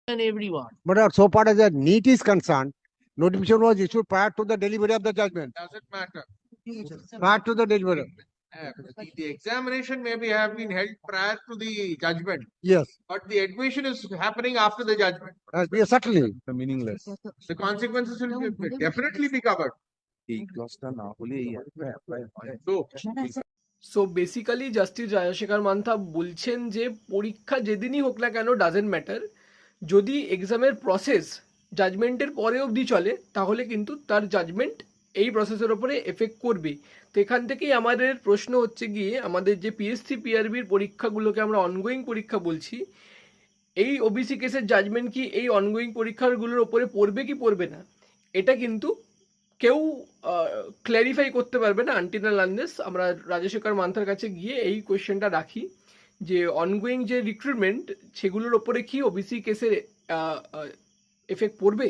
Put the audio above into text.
and everyone. But so far as the NEET is concerned, notification was issued prior to the delivery of the judgment. Doesn't matter. Prior to the delivery. The examination maybe have been held prior to the judgment, Yes. but the admission is happening after the judgment. Yes, certainly. meaningless. The consequences will definitely be covered. So basically justice Rajshekhar Mantha বলছেন যে পরীক্ষা যেদিনই হোক না কেন doesn't matter, যদি এক্সামের process জাজমেন্টের পরে অবধি চলে তাহলে কিন্তু তার জাজমেন্ট এই প্রসেসের ওপরে এফেক্ট করবে। তো এখান থেকেই আমাদের প্রশ্ন হচ্ছে গিয়ে, আমাদের যে পিএসসি পিআরবির পরীক্ষাগুলোকে আমরা অনগোয়িং পরীক্ষা বলছি, এই ওবিসি কেসের জাজমেন্ট কি এই অনগোয়িং পরীক্ষাগুলোর ওপরে পড়বে কি পড়বে না, এটা কিন্তু কেউ ক্ল্যারিফাই করতে পারবে না আনটিল অ্যান্ড আনলেস আমরা রাজশেখর মান্থার কাছে গিয়ে এই কোয়েশ্চেনটা রাখি যে অনগোয়িং যে রিক্রুটমেন্ট সেগুলোর ওপরে কি ওবিসি কেসের এফেক্ট পড়বে।